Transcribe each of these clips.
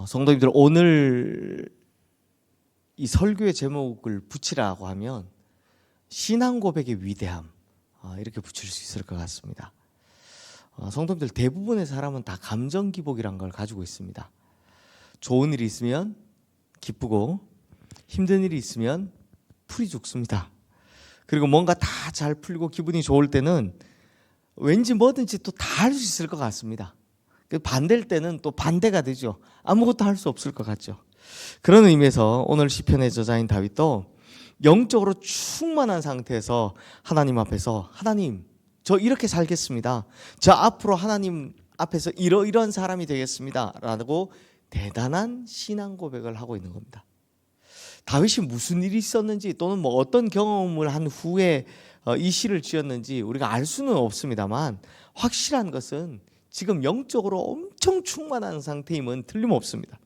성도님들, 오늘 이 설교의 제목을 붙이라고 하면 신앙 고백의 위대함, 이렇게 붙일 수 있을 것 같습니다. 성도님들, 대부분의 사람은 다 감정 기복이란 걸 가지고 있습니다. 좋은 일이 있으면 기쁘고 힘든 일이 있으면 풀이 죽습니다. 그리고 뭔가 다 잘 풀리고 기분이 좋을 때는 왠지 뭐든지 또 다 할 수 있을 것 같습니다. 반대일 때는 또 반대가 되죠. 아무것도 할 수 없을 것 같죠. 그런 의미에서 오늘 시편의 저자인 다윗도 영적으로 충만한 상태에서 하나님 앞에서, 하나님, 저 이렇게 살겠습니다. 저 앞으로 하나님 앞에서 이런 사람이 되겠습니다 라고 대단한 신앙 고백을 하고 있는 겁니다. 다윗이 무슨 일이 있었는지 또는 뭐 어떤 경험을 한 후에 이 시를 지었는지 우리가 알 수는 없습니다만, 확실한 것은 지금 영적으로 엄청 충만한 상태임은 틀림없습니다.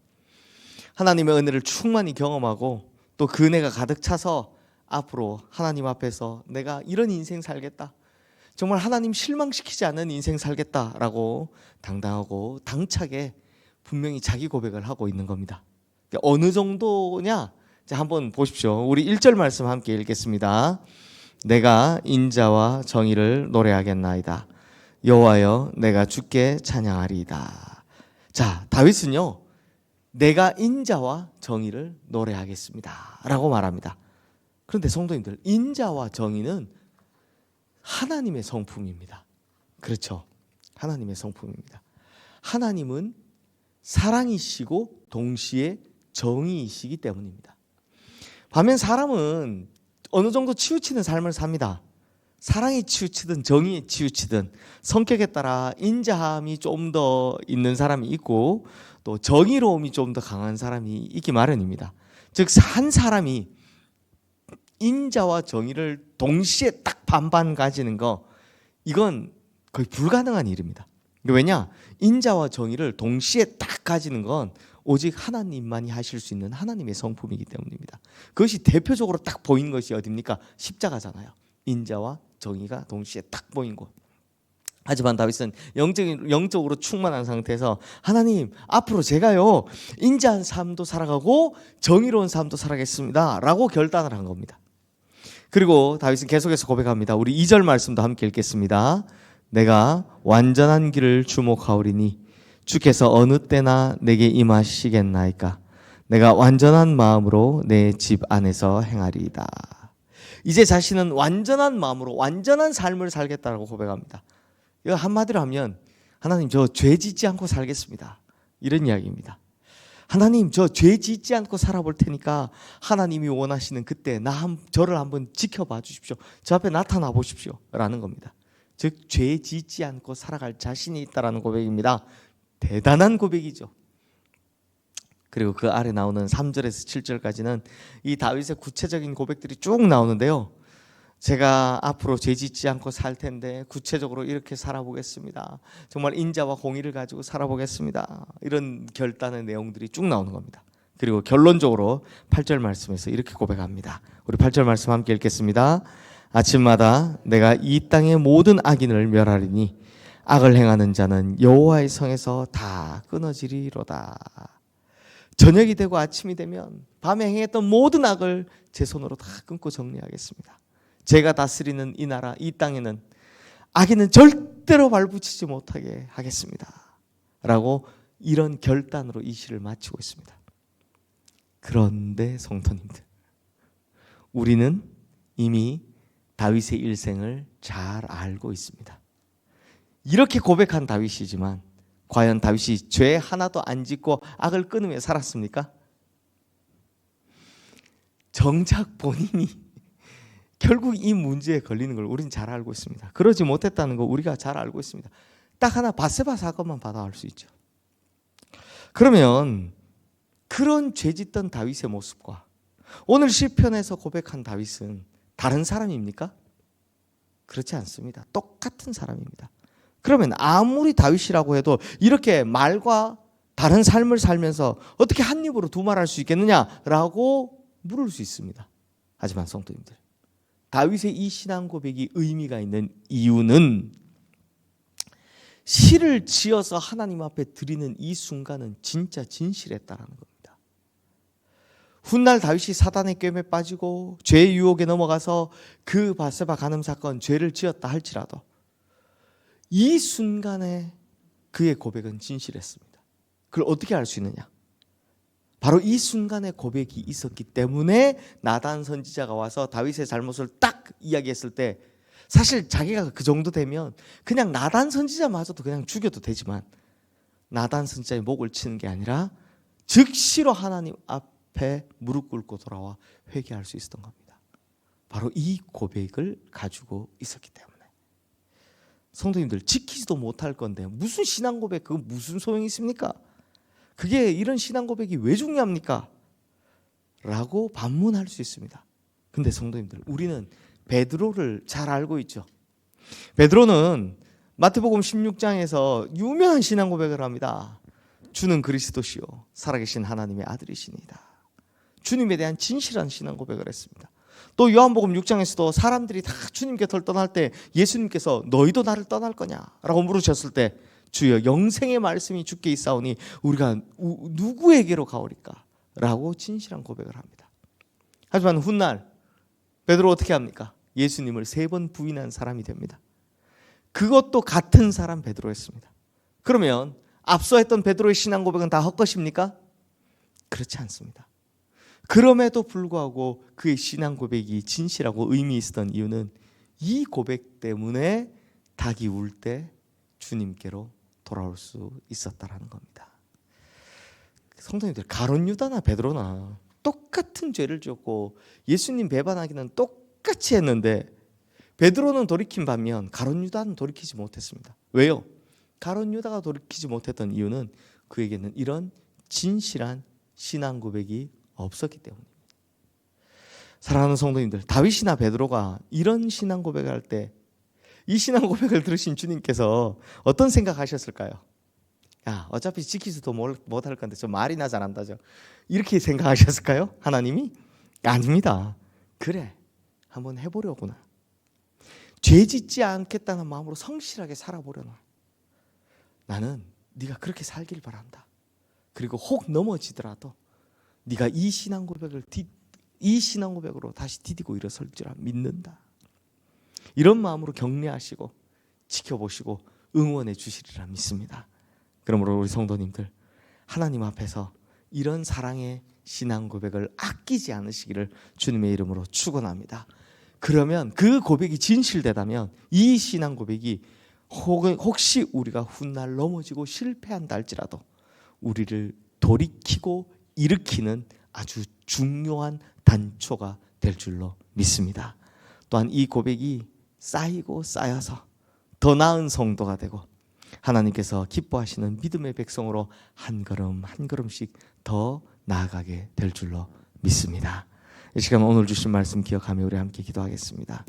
하나님의 은혜를 충만히 경험하고 또 그 은혜가 가득 차서 앞으로 하나님 앞에서 내가 이런 인생 살겠다, 정말 하나님 실망시키지 않는 인생 살겠다라고 당당하고 당차게 분명히 자기 고백을 하고 있는 겁니다. 어느 정도냐? 자, 한번 보십시오. 우리 1절 말씀 함께 읽겠습니다. 내가 인자와 정의를 노래하겠나이다. 여호와여, 내가 주께 찬양하리이다. 자, 다윗은요, 내가 인자와 정의를 노래하겠습니다 라고 말합니다. 그런데 성도님들, 인자와 정의는 하나님의 성품입니다. 그렇죠? 하나님의 성품입니다. 하나님은 사랑이시고 동시에 정의이시기 때문입니다. 반면 사람은 어느 정도 치우치는 삶을 삽니다. 사랑이 치우치든 정의에 치우치든 성격에 따라 인자함이 좀 더 있는 사람이 있고 또 정의로움이 좀 더 강한 사람이 있기 마련입니다. 즉, 한 사람이 인자와 정의를 동시에 딱 반반 가지는 거, 이건 거의 불가능한 일입니다. 왜냐? 인자와 정의를 동시에 딱 가지는 건 오직 하나님만이 하실 수 있는 하나님의 성품이기 때문입니다. 그것이 대표적으로 딱 보이는 것이 어디입니까? 십자가잖아요. 인자와 정의가 동시에 딱 보인 곳. 하지만 다윗은 영적으로 충만한 상태에서 하나님, 앞으로 제가요 인자한 삶도 살아가고 정의로운 삶도 살아가겠습니다 라고 결단을 한 겁니다. 그리고 다윗은 계속해서 고백합니다. 우리 2절 말씀도 함께 읽겠습니다. 내가 완전한 길을 주목하오리니 주께서 어느 때나 내게 임하시겠나이까. 내가 완전한 마음으로 내 집 안에서 행하리이다. 이제 자신은 완전한 마음으로 완전한 삶을 살겠다고 고백합니다. 이거 한마디로 하면, 하나님, 저 죄 짓지 않고 살겠습니다, 이런 이야기입니다. 하나님, 저 죄 짓지 않고 살아볼 테니까 하나님이 원하시는 그때 저를 한번 지켜봐 주십시오. 저 앞에 나타나 보십시오 라는 겁니다. 즉, 죄 짓지 않고 살아갈 자신이 있다라는 고백입니다. 대단한 고백이죠. 그리고 그 아래 나오는 3절에서 7절까지는 이 다윗의 구체적인 고백들이 쭉 나오는데요. 제가 앞으로 죄 짓지 않고 살 텐데 구체적으로 이렇게 살아보겠습니다. 정말 인자와 공의를 가지고 살아보겠습니다. 이런 결단의 내용들이 쭉 나오는 겁니다. 그리고 결론적으로 8절 말씀에서 이렇게 고백합니다. 우리 8절 말씀 함께 읽겠습니다. 아침마다 내가 이 땅의 모든 악인을 멸하리니 악을 행하는 자는 여호와의 성에서 다 끊어지리로다. 저녁이 되고 아침이 되면 밤에 행했던 모든 악을 제 손으로 다 끊고 정리하겠습니다. 제가 다스리는 이 나라, 이 땅에는 악인은 절대로 발붙이지 못하게 하겠습니다 라고 이런 결단으로 이 시를 마치고 있습니다. 그런데 성도님들, 우리는 이미 다윗의 일생을 잘 알고 있습니다. 이렇게 고백한 다윗이지만 과연 다윗이 죄 하나도 안 짓고 악을 끊으며 살았습니까? 정작 본인이 결국 이 문제에 걸리는 걸 우리는 잘 알고 있습니다. 그러지 못했다는 거 우리가 잘 알고 있습니다. 딱 하나, 바세바 사건만 봐도 알 수 있죠. 그러면 그런 죄 짓던 다윗의 모습과 오늘 시편에서 고백한 다윗은 다른 사람입니까? 그렇지 않습니다. 똑같은 사람입니다. 그러면 아무리 다윗이라고 해도 이렇게 말과 다른 삶을 살면서 어떻게 한 입으로 두 말 할 수 있겠느냐라고 물을 수 있습니다. 하지만 성도님들, 다윗의 이 신앙 고백이 의미가 있는 이유는 시를 지어서 하나님 앞에 드리는 이 순간은 진짜 진실했다라는 겁니다. 훗날 다윗이 사단의 꿰매 빠지고 죄의 유혹에 넘어가서 그 바세바 간음 사건 죄를 지었다 할지라도 이 순간에 그의 고백은 진실했습니다. 그걸 어떻게 알 수 있느냐? 바로 이 순간에 고백이 있었기 때문에 나단 선지자가 와서 다윗의 잘못을 딱 이야기했을 때 사실 자기가 그 정도 되면 그냥 나단 선지자마저도 그냥 죽여도 되지만 나단 선지자의 목을 치는 게 아니라 즉시로 하나님 앞에 무릎 꿇고 돌아와 회개할 수 있었던 겁니다. 바로 이 고백을 가지고 있었기 때문에. 성도님들, 지키지도 못할 건데 무슨 신앙 고백, 그거 무슨 소용이 있습니까? 그게 이런 신앙 고백이 왜 중요합니까? 라고 반문할 수 있습니다. 근데 성도님들, 우리는 베드로를 잘 알고 있죠. 베드로는 마태복음 16장에서 유명한 신앙 고백을 합니다. 주는 그리스도시요 살아계신 하나님의 아들이시니다. 주님에 대한 진실한 신앙 고백을 했습니다. 또 요한복음 6장에서도 사람들이 다 주님 곁을 떠날 때 예수님께서 너희도 나를 떠날 거냐? 라고 물으셨을 때 주여 영생의 말씀이 주께 있사오니 우리가 누구에게로 가오리까? 라고 진실한 고백을 합니다. 하지만 훗날 베드로 어떻게 합니까? 예수님을 3번 부인한 사람이 됩니다. 그것도 같은 사람 베드로였습니다. 그러면 앞서 했던 베드로의 신앙 고백은 다 헛것입니까? 그렇지 않습니다. 그럼에도 불구하고 그의 신앙 고백이 진실하고 의미 있었던 이유는 이 고백 때문에 닭이 울 때 주님께로 돌아올 수 있었다라는 겁니다. 성도님들, 가룟 유다나 베드로나 똑같은 죄를 지었고 예수님 배반하기는 똑같이 했는데 베드로는 돌이킨 반면 가룟 유다는 돌이키지 못했습니다. 왜요? 가룟 유다가 돌이키지 못했던 이유는 그에게는 이런 진실한 신앙 고백이 없었기 때문입니다. 사랑하는 성도님들, 다윗이나 베드로가 이런 신앙 고백을 할 때 이 신앙 고백을 들으신 주님께서 어떤 생각하셨을까요? 야, 어차피 지키지도 못할 건데 저 말이나 잘한다죠. 이렇게 생각하셨을까요? 하나님이? 아닙니다. 그래, 한번 해보려구나. 죄 짓지 않겠다는 마음으로 성실하게 살아보려나. 나는 네가 그렇게 살길 바란다. 그리고 혹 넘어지더라도 네가 이 신앙 고백으로 다시 디디고 일어설 줄 믿는다. 이런 마음으로 격려하시고 지켜보시고 응원해 주시리라 믿습니다. 그러므로 우리 성도님들, 하나님 앞에서 이런 사랑의 신앙 고백을 아끼지 않으시기를 주님의 이름으로 축원합니다. 그러면 그 고백이 진실되다면 이 신앙 고백이 혹시 우리가 훗날 넘어지고 실패한다 할지라도 우리를 돌이키고 일으키는 아주 중요한 단초가 될 줄로 믿습니다. 또한 이 고백이 쌓이고 쌓여서 더 나은 성도가 되고 하나님께서 기뻐하시는 믿음의 백성으로 한 걸음 한 걸음씩 더 나아가게 될 줄로 믿습니다. 이 시간 오늘 주신 말씀 기억하며 우리 함께 기도하겠습니다.